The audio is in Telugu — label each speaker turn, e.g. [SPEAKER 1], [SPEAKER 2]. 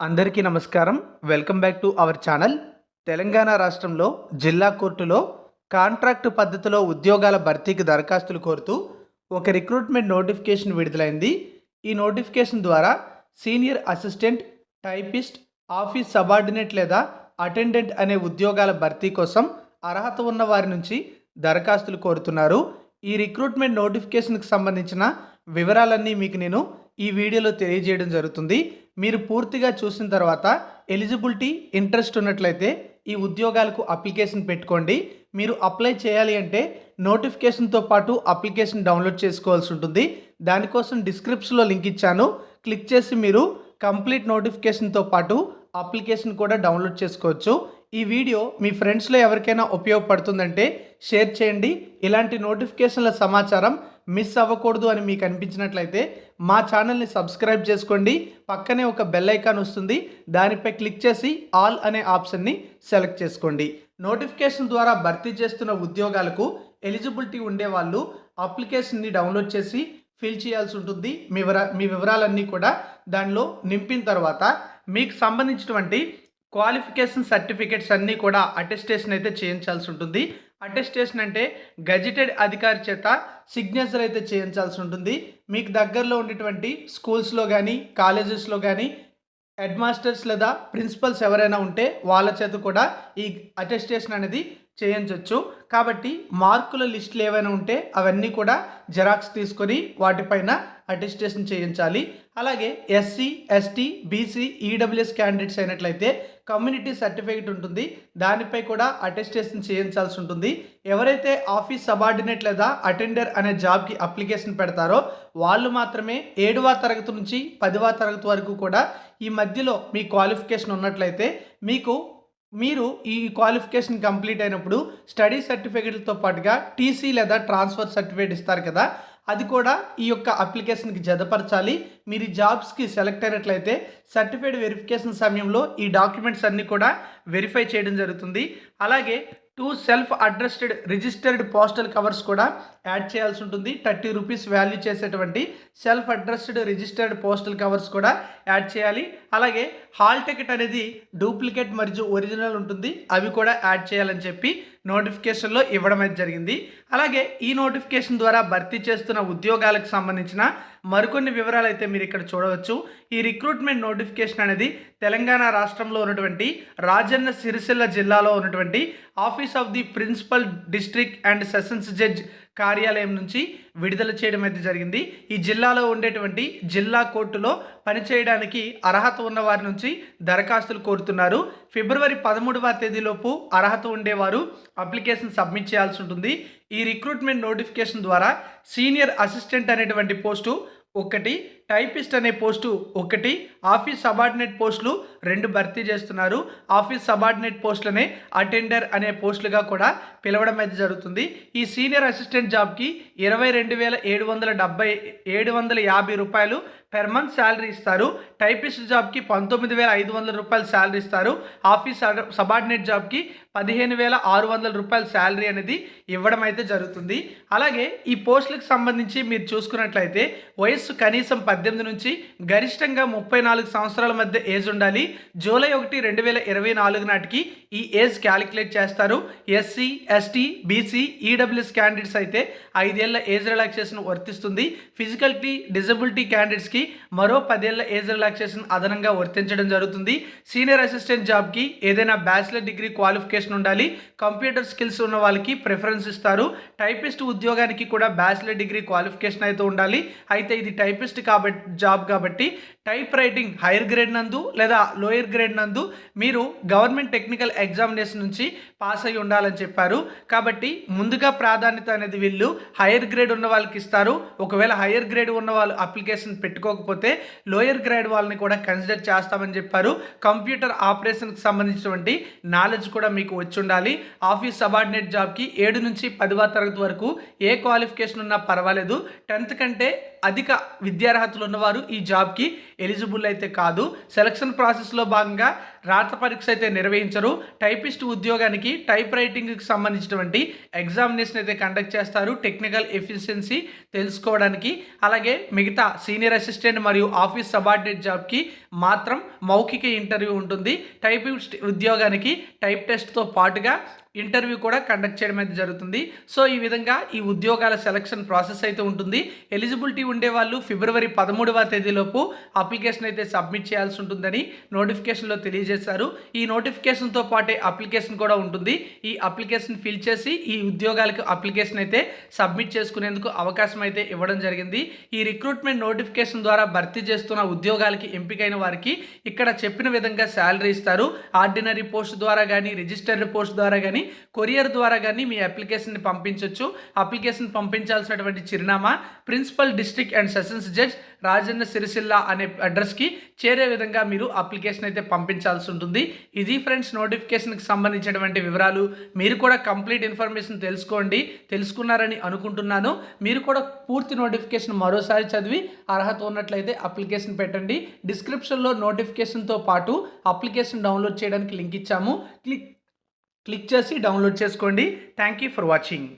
[SPEAKER 1] అందరికీ నమస్కారం. Welcome back to our channel. Telangana రాష్ట్రంలో జిల్లా కోర్టులో కాంట్రాక్టు పద్ధతిలో ఉద్యోగాల భర్తీకి దరఖాస్తులు కోరుతూ ఒక రిక్రూట్మెంట్ నోటిఫికేషన్ విడుదలైంది. ఈ నోటిఫికేషన్ ద్వారా senior assistant, typist, office subordinate లేదా అటెండెంట్ అనే ఉద్యోగాల భర్తీ కోసం అర్హత ఉన్న వారి నుంచి దరఖాస్తులు కోరుతున్నారు. ఈ రిక్రూట్మెంట్ నోటిఫికేషన్కి సంబంధించిన వివరాలన్నీ మీకు నేను ఈ వీడియోలో తెలియజేయడం జరుగుతుంది. మీరు పూర్తిగా చూసిన తర్వాత ఎలిజిబిలిటీ, ఇంట్రెస్ట్ ఉన్నట్లయితే ఈ ఉద్యోగాలకు అప్లికేషన్ పెట్టుకోండి. మీరు అప్లై చేయాలి అంటే నోటిఫికేషన్తో పాటు అప్లికేషన్ డౌన్లోడ్ చేసుకోవాల్సి ఉంటుంది. దానికోసం డిస్క్రిప్షన్లో లింక్ ఇచ్చాను. క్లిక్ చేసి మీరు కంప్లీట్ నోటిఫికేషన్తో పాటు అప్లికేషన్ కూడా డౌన్లోడ్ చేసుకోవచ్చు. ఈ వీడియో మీ ఫ్రెండ్స్లో ఎవరికైనా ఉపయోగపడుతుందంటే షేర్ చేయండి. ఇలాంటి నోటిఫికేషన్ల సమాచారం మిస్ అవ్వకూడదు అని మీకు అనిపించినట్లయితే మా ఛానల్ని సబ్స్క్రైబ్ చేసుకోండి. పక్కనే ఒక బెల్ ఐకాన్ వస్తుంది, దానిపై క్లిక్ చేసి ఆల్ అనే ఆప్షన్ని సెలెక్ట్ చేసుకోండి. నోటిఫికేషన్ ద్వారా భర్తీ చేస్తున్న ఉద్యోగాలకు ఎలిజిబిలిటీ ఉండేవాళ్ళు అప్లికేషన్ని డౌన్లోడ్ చేసి ఫిల్ చేయాల్సి ఉంటుంది. మీ వివరాలన్నీ కూడా దానిలో నింపిన తర్వాత మీకు సంబంధించినటువంటి క్వాలిఫికేషన్ సర్టిఫికేట్స్ అన్నీ కూడా అటెస్టేషన్ అయితే చేయించాల్సి ఉంటుంది. అటెస్టేషన్ అంటే గెజిటెడ్ అధికారి చేత సిగ్నేచర్ అయితే చేయించాల్సి ఉంటుంది. మీకు దగ్గరలో ఉండేటువంటి స్కూల్స్లో కానీ కాలేజెస్లో కానీ హెడ్ మాస్టర్స్ లేదా ప్రిన్సిపల్స్ ఎవరైనా ఉంటే వాళ్ళ చేత కూడా ఈ అటెస్టేషన్ అనేది చేయించవచ్చు. కాబట్టి మార్కుల లిస్టులు ఏవైనా ఉంటే అవన్నీ కూడా జెరాక్స్ తీసుకొని వాటిపైన అటెస్టేషన్ చేయించాలి. అలాగే SC, ST, BC, EWS candidates అయినట్లయితే కమ్యూనిటీ సర్టిఫికేట్ ఉంటుంది, దానిపై కూడా అటెస్టేషన్ చేయించాల్సి ఉంటుంది. ఎవరైతే ఆఫీస్ సబార్డినేట్ లేదా అటెండర్ అనే జాబ్కి అప్లికేషన్ పెడతారో వాళ్ళు మాత్రమే 7వ తరగతి నుంచి 10వ తరగతి వరకు కూడా ఈ మధ్యలో మీ క్వాలిఫికేషన్ ఉన్నట్లయితే మీరు ఈ క్వాలిఫికేషన్ కంప్లీట్ అయినప్పుడు స్టడీ సర్టిఫికేట్లతో పాటుగా టీసీ లేదా ట్రాన్స్ఫర్ సర్టిఫికేట్ ఇస్తారు కదా, అది కూడా ఈ యొక్క అప్లికేషన్కి జతపరచాలి. మీరు ఈ జాబ్స్కి సెలెక్ట్ అయినట్లయితే సర్టిఫికేట్ వెరిఫికేషన్ సమయంలో ఈ డాక్యుమెంట్స్ అన్నీ కూడా వెరిఫై చేయడం జరుగుతుంది. అలాగే 2 self addressed registered postal covers కూడా యాడ్ చేయాల్సి ఉంటుంది. 30 రూపీస్ వాల్యూ చేసేటువంటి self addressed registered postal covers కూడా యాడ్ చేయాలి. అలాగే హాల్ టికెట్ అనేది డూప్లికేట్ మరియు ఒరిజినల్ ఉంటుంది, అవి కూడా యాడ్ చేయాలని చెప్పి నోటిఫికేషన్లో ఇవ్వడం అయితే జరిగింది. అలాగే ఈ నోటిఫికేషన్ ద్వారా భర్తీ చేస్తున్న ఉద్యోగాలకు సంబంధించిన మరికొన్ని వివరాలు అయితే మీరు ఇక్కడ చూడవచ్చు. ఈ రిక్రూట్మెంట్ నోటిఫికేషన్ అనేది తెలంగాణ రాష్ట్రంలో ఉన్నటువంటి రాజన్న సిరిసిల్ల జిల్లాలో ఉన్నటువంటి office of the principal district and sessions judge కార్యాలయం నుంచి విడుదల చేయడం అయితే జరిగింది. ఈ జిల్లాలో ఉండేటువంటి జిల్లా కోర్టులో పనిచేయడానికి అర్హత ఉన్న వారి నుంచి దరఖాస్తులు కోరుతున్నారు. ఫిబ్రవరి 13వ తేదీలోపు అర్హత ఉండేవారు అప్లికేషన్ సబ్మిట్ చేయాల్సి ఉంటుంది. ఈ రిక్రూట్మెంట్ నోటిఫికేషన్ ద్వారా సీనియర్ అసిస్టెంట్ అనేటువంటి పోస్టు 1, టైపిస్ట్ అనే పోస్టు 1, ఆఫీస్ సబార్డినేట్ పోస్టులు 2 భర్తీ చేస్తున్నారు. ఆఫీస్ సబార్డినేట్ పోస్టులనే అటెండర్ అనే పోస్టులుగా కూడా పిలవడం అయితే జరుగుతుంది. ఈ సీనియర్ అసిస్టెంట్ జాబ్కి 22,750 రూపాయలు పెర్ మంత్ శాలరీ ఇస్తారు. టైపిస్ట్ జాబ్కి 19,500 రూపాయలు శాలరీ ఇస్తారు. ఆఫీస్ సబార్డినేట్ జాబ్కి 15,600 రూపాయల శాలరీ అనేది ఇవ్వడం అయితే జరుగుతుంది. అలాగే ఈ పోస్టులకు సంబంధించి మీరు చూసుకున్నట్లయితే వయస్సు కనీసం 18 నుంచి గరిష్టంగా 34 సంవత్సరాల మధ్య ఏజ్ ఉండాలి. జూలై 1, 2024 నాటికి ఈ ఏజ్ క్యాలిక్యులేట్ చేస్తారు. SC, ST, BC, EWS candidates అయితే 5 ఏళ్ల ఏజ్ రిలాక్సేషన్ వర్తిస్తుంది. ఫిజికల్లీ డిజబిలిటీ క్యాండిడేట్స్కి మరో 10 ఏళ్ల ఏజ్ రిలాక్సేషన్ అదనంగా వర్తించడం జరుగుతుంది. సీనియర్ అసిస్టెంట్ జాబ్కి ఏదైనా బ్యాచిలర్ డిగ్రీ క్వాలిఫికేషన్ ఉండాలి. కంప్యూటర్ స్కిల్స్ ఉన్న వాళ్ళకి ప్రిఫరెన్స్ ఇస్తారు. టైపిస్ట్ ఉద్యోగానికి కూడా బ్యాచిలర్ డిగ్రీ క్వాలిఫికేషన్ అయితే ఉండాలి. అయితే ఇది టైపిస్ట్ జాబ్ కాబట్టి టైప్ రైటింగ్ హైయర్ గ్రేడ్ నందు లేదా లోయర్ గ్రేడ్ నందు మీరు గవర్నమెంట్ టెక్నికల్ ఎగ్జామినేషన్ నుంచి పాస్ అయి ఉండాలని చెప్పారు. కాబట్టి ముందుగా ప్రాధాన్యత అనేది వీళ్ళు హైయర్ గ్రేడ్ ఉన్న వాళ్ళకి ఇస్తారు. ఒకవేళ హైయర్ గ్రేడ్ ఉన్న వాళ్ళు అప్లికేషన్ పెట్టుకోకపోతే లోయర్ గ్రేడ్ వాళ్ళని కూడా కన్సిడర్ చేస్తామని చెప్పారు. కంప్యూటర్ ఆపరేషన్కి సంబంధించినటువంటి నాలెడ్జ్ కూడా మీకు వచ్చి ఉండాలి. ఆఫీస్ సబార్డినేట్ జాబ్కి 7 నుంచి 10వ తరగతి వరకు ఏ క్వాలిఫికేషన్ ఉన్నా పర్వాలేదు. 10th కంటే అధిక విద్యార్హతలు ఉన్నవారు ఈ జాబ్కి ఎలిజిబుల్ అయితే కాదు. సెలక్షన్ ప్రాసెస్లో భాగంగా రాత పరీక్ష అయితే నిర్వహించరు. టైపిస్ట్ ఉద్యోగానికి టైప్ రైటింగ్కి సంబంధించినటువంటి ఎగ్జామినేషన్ అయితే కండక్ట్ చేస్తారు టెక్నికల్ ఎఫిషియన్సీ తెలుసుకోవడానికి. అలాగే మిగతా సీనియర్ అసిస్టెంట్ మరియు ఆఫీస్ సబార్డినేట్ జాబ్కి మాత్రం మౌఖిక ఇంటర్వ్యూ ఉంటుంది. టైపిస్ట్ ఉద్యోగానికి టైప్ టెస్ట్తో పాటుగా ఇంటర్వ్యూ కూడా కండక్ట్ చేయడం అయితే జరుగుతుంది. సో ఈ విధంగా ఈ ఉద్యోగాల సెలక్షన్ ప్రాసెస్ అయితే ఉంటుంది. ఎలిజిబిలిటీ ఉండేవాళ్ళు ఫిబ్రవరి 13వ తేదీలోపు అప్లికేషన్ అయితే సబ్మిట్ చేయాల్సి ఉంటుందని నోటిఫికేషన్లో తెలియజేశారు. ఈ నోటిఫికేషన్తో పాటే అప్లికేషన్ కూడా ఉంటుంది. ఈ అప్లికేషన్ ఫిల్ చేసి ఈ ఉద్యోగాలకు అప్లికేషన్ అయితే సబ్మిట్ చేసుకునేందుకు అవకాశం అయితే ఇవ్వడం జరిగింది. ఈ రిక్రూట్మెంట్ నోటిఫికేషన్ ద్వారా భర్తీ చేస్తున్న ఉద్యోగాలకి ఎంపికైన వారికి ఇక్కడ చెప్పిన విధంగా శాలరీ ఇస్తారు. ఆర్డినరీ పోస్ట్ ద్వారా కానీ, రిజిస్టర్డ్ పోస్ట్ ద్వారా కానీ, కొరియర్ ద్వారా కానీ మీ అప్లికేషన్ని పంపించవచ్చు. అప్లికేషన్ పంపించాల్సినటువంటి చిరునామా principal district and sessions judge Rajanna Sircilla అనే అడ్రస్కి చేరే విధంగా మీరు అప్లికేషన్ అయితే పంపించాల్సి ఉంటుంది. ఇది ఫ్రెండ్స్ నోటిఫికేషన్కి సంబంధించినటువంటి వివరాలు. మీరు కూడా కంప్లీట్ ఇన్ఫర్మేషన్ తెలుసుకున్నారని అనుకుంటున్నాను. మీరు కూడా పూర్తి నోటిఫికేషన్ మరోసారి చదివి అర్హత ఉన్నట్లయితే అప్లికేషన్ పెట్టండి. డిస్క్రిప్షన్లో నోటిఫికేషన్తో పాటు అప్లికేషన్ డౌన్లోడ్ చేయడానికి లింక్ ఇచ్చాము. క్లిక్ చేసి డౌన్లోడ్ చేసుకోండి. Thank you for watching.